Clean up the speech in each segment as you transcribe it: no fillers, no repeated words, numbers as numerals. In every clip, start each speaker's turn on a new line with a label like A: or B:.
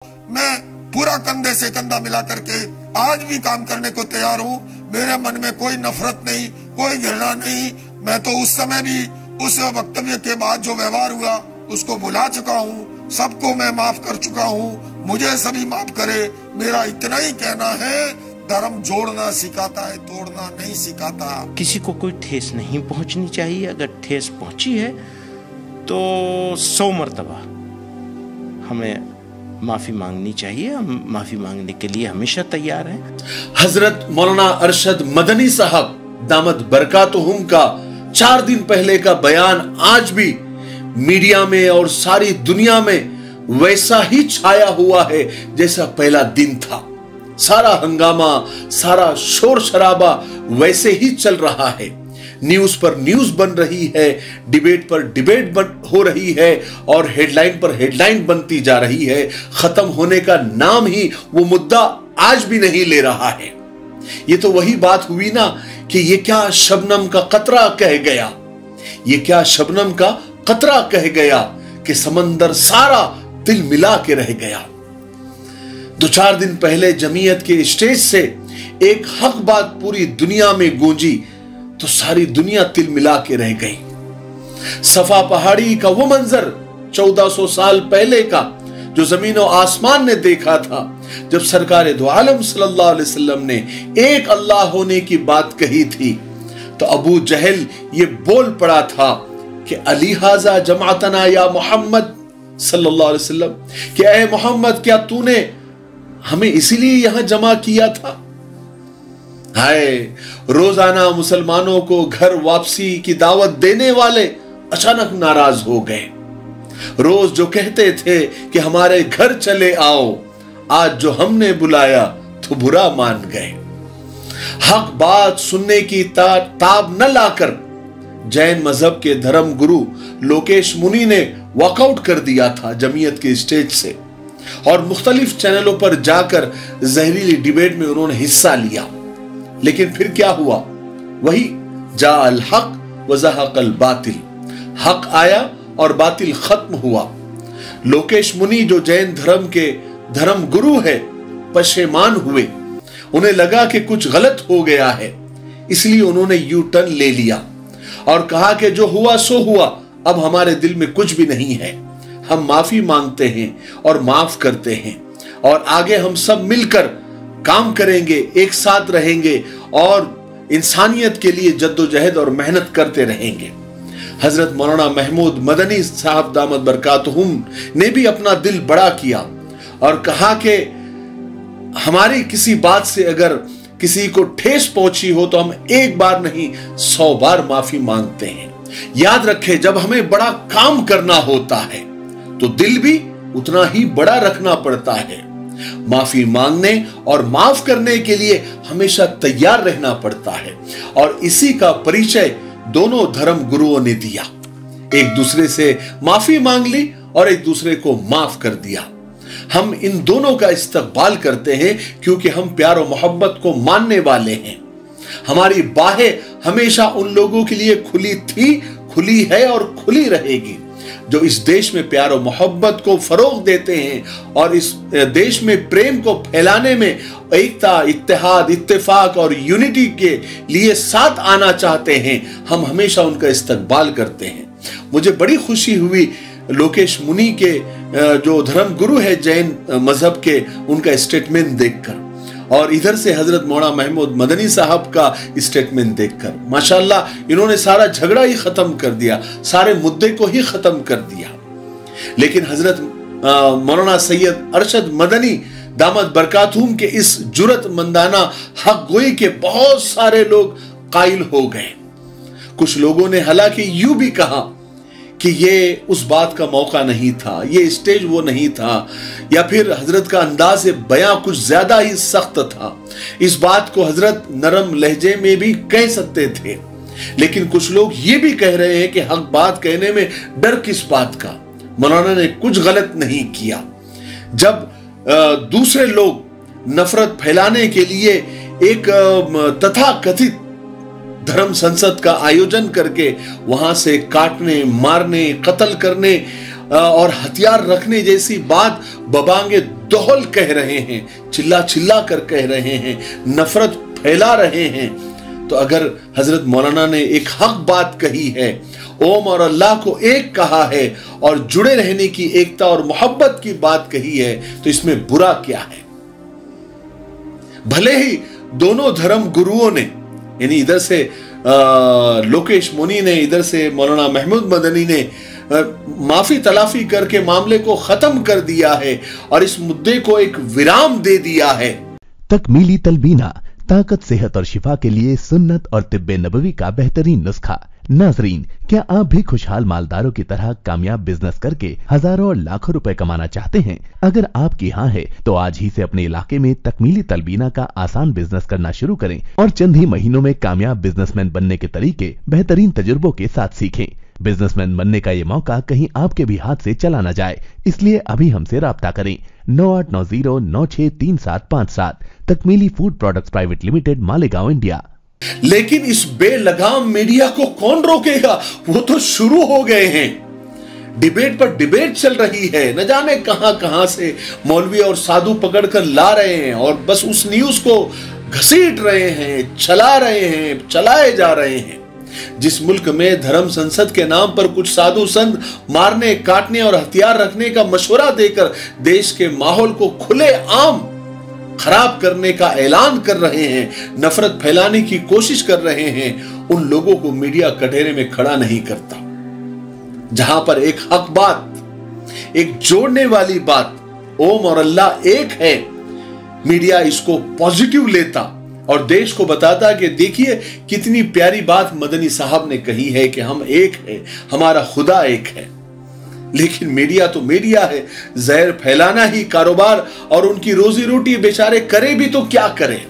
A: मैं पूरा कंधे से कंधा मिला करके आज भी काम करने को तैयार हूँ। मेरे मन में कोई नफरत नहीं, कोई घृणा नहीं। मैं तो उस समय भी उस वक्तव्य के बाद जो व्यवहार हुआ उसको भुला चुका हूँ। सबको मैं माफ कर चुका हूँ, मुझे सभी माफ करे। मेरा इतना ही कहना है, धर्म जोड़ना सिखाता है, तोड़ना नहीं सिखाता।
B: किसी को कोई ठेस नहीं पहुंचनी चाहिए। अगर ठेस पहुंची है तो 100 मर्तबा हमें माफी मांगनी चाहिए। हम माफी मांगने के लिए हमेशा तैयार हैं।
C: हजरत मौलाना अरशद मदनी साहब दामद बरकातुहुम का 4 दिन पहले का बयान आज भी मीडिया में और सारी दुनिया में वैसा ही छाया हुआ है जैसा पहला दिन था। सारा हंगामा, सारा शोर शराबा वैसे ही चल रहा है। न्यूज पर न्यूज बन रही है, डिबेट पर डिबेट हो रही है और हेडलाइन पर हेडलाइन बनती जा रही है। खत्म होने का नाम ही वो मुद्दा आज भी नहीं ले रहा है। ये तो वही बात हुई ना कि ये क्या शबनम का कतरा कह गया, ये क्या शबनम का कतरा कह गया कि समंदर सारा दिल मिला के रह गया। 2-4 दिन पहले जमीयत के स्टेज से एक हक बात पूरी दुनिया में गूंजी तो सारी दुनिया तिल मिला के रह गई। सफा पहाड़ी का वो मंजर 1400 साल पहले का जो जमीन और आसमान ने देखा था, जब सरकार दो आलम सल्लल्लाहु अलैहि वसल्लम ने एक अल्लाह होने की बात कही थी, तो अबू जहल ये बोल पड़ा था कि अली हाजा जमातना या मोहम्मद सल्लल्लाहु अलैहि वसल्लम, कि ऐ मोहम्मद क्या तूने हमें इसीलिए यहां जमा किया था। हाय, रोजाना मुसलमानों को घर वापसी की दावत देने वाले अचानक नाराज हो गए। रोज जो कहते थे कि हमारे घर चले आओ, आज जो हमने बुलाया तो बुरा मान गए। हक बात सुनने की ताब न लाकर जैन मजहब के धर्म गुरु लोकेश मुनि ने वॉकआउट कर दिया था जमीयत के स्टेज से और मुख्तलिफ चैनलों पर जाकर जहरीली डिबेट में उन्होंने हिस्सा लिया। लेकिन फिर क्या हुआ? वही जा अल हक व ज़हक़ल बातिल, हक आया और बातिल खत्म हुआ। लोकेश मुनि जो जैन धर्म के धर्म गुरु है, पशेमान हुए। उन्हें लगा कि कुछ गलत हो गया है, इसलिए उन्होंने यू टर्न ले लिया और कहा कि जो हुआ सो हुआ, अब हमारे दिल में कुछ भी नहीं है। हम माफी मांगते हैं और माफ करते हैं और आगे हम सब मिलकर काम करेंगे, एक साथ रहेंगे और इंसानियत के लिए जद्दोजहद और मेहनत करते रहेंगे। हजरत मौलाना महमूद मदनी साहब दामद बरकातुहुम ने भी अपना दिल बड़ा किया और कहा कि हमारी किसी बात से अगर किसी को ठेस पहुंची हो तो हम एक बार नहीं 100 बार माफी मांगते हैं। याद रखें, जब हमें बड़ा काम करना होता है तो दिल भी उतना ही बड़ा रखना पड़ता है। माफी मांगने और माफ करने के लिए हमेशा तैयार रहना पड़ता है और इसी का परिचय दोनों धर्म गुरुओं ने दिया। एक दूसरे से माफी मांग ली और एक दूसरे को माफ कर दिया। हम इन दोनों का इस्तकबाल करते हैं क्योंकि हम प्यार और मोहब्बत को मानने वाले हैं। हमारी बाहें हमेशा उन लोगों के लिए खुली थी, खुली है और खुली रहेगी जो इस देश में प्यार और मोहब्बत को फरोग देते हैं और इस देश में प्रेम को फैलाने में एकता, इत्तेहाद, इत्तेफाक और यूनिटी के लिए साथ आना चाहते हैं। हम हमेशा उनका इस्तकबाल करते हैं। मुझे बड़ी खुशी हुई लोकेश मुनि के जो धर्म गुरु है जैन मजहब के, उनका स्टेटमेंट देखकर और इधर से हजरत मौलाना महमूद मदनी साहब का स्टेटमेंट देखकर माशाल्लाह इन्होंने सारा झगड़ा ही खत्म कर दिया, सारे मुद्दे को ही खत्म कर दिया। लेकिन हजरत मौलाना सैयद अरशद मदनी दामद बरकातुहुम के इस जुरतमंदाना हक गोई के बहुत सारे लोग कायल हो गए। कुछ लोगों ने हालांकि यूं भी कहा कि ये उस बात का मौका नहीं था, ये स्टेज वो नहीं था, या फिर हजरत का अंदाज बयां कुछ ज्यादा ही सख्त था। इस बात को हजरत नरम लहजे में भी कह सकते थे। लेकिन कुछ लोग ये भी कह रहे हैं कि हक बात कहने में डर किस बात का, मौलाना ने कुछ गलत नहीं किया। जब दूसरे लोग नफरत फैलाने के लिए एक तथाकथित धर्म संसद का आयोजन करके वहां से काटने, मारने, कत्ल करने और हथियार रखने जैसी बात बबांगे दोहल कह रहे हैं, चिल्ला चिल्ला कर कह रहे हैं, नफरत फैला रहे हैं, तो अगर हजरत मौलाना ने एक हक बात कही है, ओम और अल्लाह को एक कहा है और जुड़े रहने की एकता और मोहब्बत की बात कही है, तो इसमें बुरा क्या है? भले ही दोनों धर्म गुरुओं ने, यानी इधर से लोकेश मुनी ने, इधर से मौलाना महमूद मदनी ने माफी तलाफी करके मामले को खत्म कर दिया है और इस मुद्दे को एक विराम दे दिया है।
D: तकमीली तलबीना, ताकत, सेहत और शिफा के लिए सुन्नत और तिब्बे नबवी का बेहतरीन नुस्खा। नाजरीन, क्या आप भी खुशहाल मालदारों की तरह कामयाब बिजनेस करके हजारों और लाखों रुपए कमाना चाहते हैं? अगर आपकी हाँ है तो आज ही से अपने इलाके में तकमीली तलबीना का आसान बिजनेस करना शुरू करें और चंद ही महीनों में कामयाब बिजनेसमैन बनने के तरीके बेहतरीन तजुर्बों के साथ सीखें। बिजनेसमैन बनने का ये मौका कहीं आपके भी हाथ से चला न जाए, इसलिए अभी हमसे राब्ता करें 9890963757। तकमीली food products private limited, Malegaon, India.
C: लेकिन इस बेलगाम मीडिया को कौन रोकेगा? वो तो शुरू हो गए हैं। डिबेट पर डिबेट चल रही है, न जाने कहां कहां से मौलवी और साधु पकड़कर ला रहे हैं और बस उस न्यूज को घसीट रहे हैं, चला रहे हैं, चलाए जा रहे हैं। जिस मुल्क में धर्म संसद के नाम पर कुछ साधु संत मारने, काटने और हथियार रखने का मशवरा देकर देश के माहौल को खुले आम खराब करने का ऐलान कर रहे हैं, नफरत फैलाने की कोशिश कर रहे हैं, उन लोगों को मीडिया कटघरे में खड़ा नहीं करता। जहां पर एक हक बात, एक जोड़ने वाली बात, ओम और अल्लाह एक है, मीडिया इसको पॉजिटिव लेता और देश को बताता कि देखिए कितनी प्यारी बात मदनी साहब ने कही है कि हम एक है, हमारा खुदा एक है। लेकिन मीडिया तो मीडिया है, जहर फैलाना ही कारोबार और उनकी रोजी रोटी बेचारे करे भी तो क्या करें।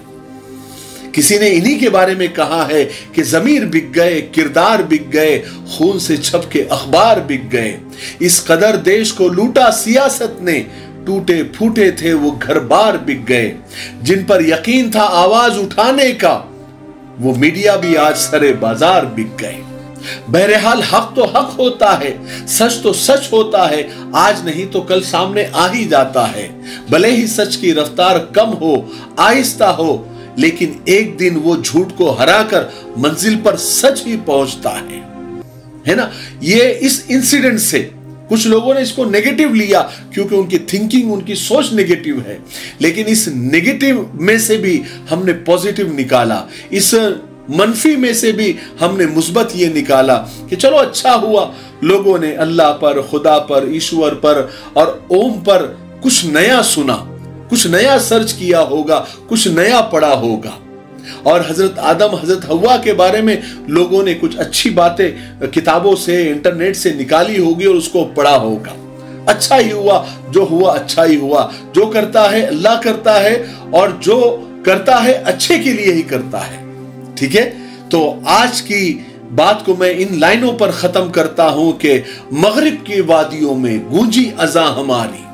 C: किसी ने इन्हीं के बारे में कहा है कि जमीर बिक गए, किरदार बिक गए, खून से छपके अखबार बिक गए। इस कदर देश को लूटा सियासत ने, टूटे फूटे थे वो घर बार बिक गए। जिन पर यकीन था आवाज उठाने का, वो मीडिया भी आज सरे बाजार बिक गए। बहरहाल हक तो हक होता है, सच तो सच होता है, आज नहीं तो कल सामने आ ही जाता है। भले ही सच की रफ्तार कम हो, आहिस्ता हो, लेकिन एक दिन वो झूठ को हराकर मंजिल पर सच ही पहुंचता है ना। ये इस इंसिडेंट से कुछ लोगों ने इसको नेगेटिव लिया क्योंकि उनकी थिंकिंग, उनकी सोच नेगेटिव है, लेकिन इस नेगेटिव में से भी हमने पॉजिटिव निकाला, इस मनफी में से भी हमने मुस्बत ये निकाला कि चलो अच्छा हुआ लोगों ने अल्लाह पर, खुदा पर, ईश्वर पर और ओम पर कुछ नया सुना, कुछ नया सर्च किया होगा, कुछ नया पढ़ा होगा। और हजरत आदम, हजरत हव्वा के बारे में लोगों ने कुछ अच्छी बातें किताबों से, इंटरनेट से निकाली होगी और उसको पढ़ा होगा। अच्छा ही हुआ, जो हुआ अच्छा ही हुआ। जो करता है अल्लाह करता है और जो करता है अच्छे के लिए ही करता है। ठीक है, तो आज की बात को मैं इन लाइनों पर खत्म करता हूं कि मगरिब की वादियों में गूंजी अज़ा हमारी,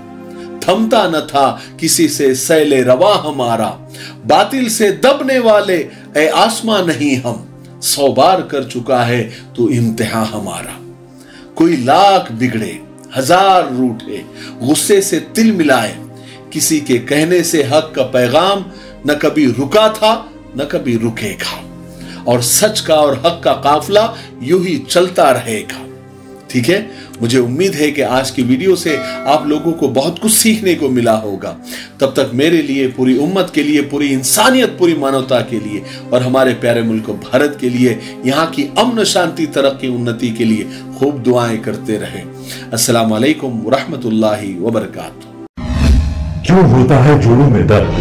C: थमता न था किसी से सैले रवा हमारा, बातिल से दबने वाले ए आसमां नहीं हम, 100 बार कर चुका है तो इम्तिहान हमारा। कोई लाख बिगड़े, 1000 रूठे, गुस्से से तिल मिलाए, किसी के कहने से हक का पैगाम न कभी रुका था न कभी रुकेगा, और सच का और हक का काफिला यूं ही चलता रहेगा। ठीक है, मुझे उम्मीद है कि आज की वीडियो से आप लोगों को बहुत कुछ सीखने को मिला होगा। तब तक मेरे लिए, पूरी उम्मत के लिए, पूरी इंसानियत, पूरी मानवता के लिए और हमारे प्यारे मुल्क भारत के लिए, यहाँ की अमन शांति, तरक्की, उन्नति के लिए खूब दुआएं करते रहे। अस्सलाम वालेकुम व रहमतुल्लाहि व बरकातुहू।
E: क्यों होता है जोड़ों में दर्द,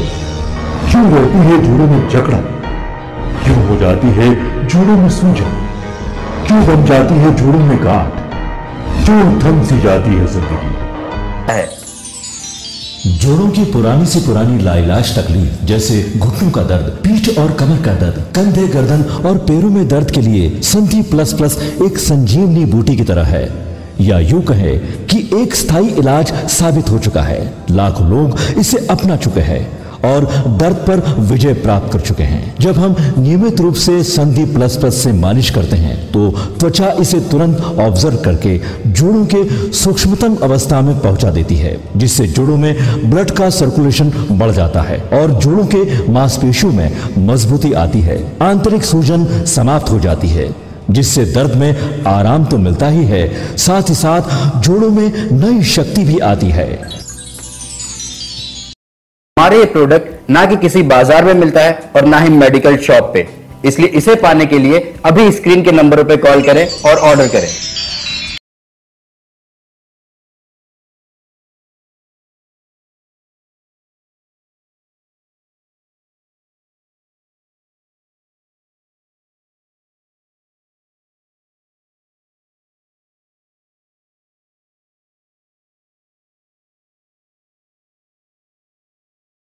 E: क्यों रहती है जोड़ों में जकड़न, क्यों हो जाती है जोड़ों में सूजन, क्यों बन जाती है जोड़ों में गांठ, क्यों थम सी जाती है जिंदगी।
F: जोड़ों की पुरानी से पुरानी लाइलाज तकलीफ जैसे घुटनों का दर्द, पीठ और कमर का दर्द, कंधे, गर्दन और पैरों में दर्द के लिए संधि प्लस प्लस एक संजीवनी बूटी की तरह है, या यूं कहें कि एक स्थायी इलाज साबित हो चुका है। लाखों लोग इसे अपना चुके हैं और दर्द पर विजय प्राप्त कर चुके हैं। जब हम नियमित रूप से संधि प्लस प्लस से मालिश करते हैं तो त्वचा इसे तुरंत ऑब्जर्व करके जोड़ों के सूक्ष्मतम अवस्था में पहुंचा देती है, जिससे जोड़ों में ब्लड का सर्कुलेशन बढ़ जाता है और जोड़ों के मांसपेशियों में मजबूती आती है। आंतरिक सूजन समाप्त हो जाती है, जिससे दर्द में आराम तो मिलता ही है, साथ ही साथ जोड़ों में नई शक्ति भी आती है।
G: हमारे ये प्रोडक्ट ना कि किसी बाजार में मिलता है और ना ही मेडिकल शॉप पे, इसलिए इसे पाने के लिए अभी स्क्रीन के नंबरों पे कॉल करें और ऑर्डर करें।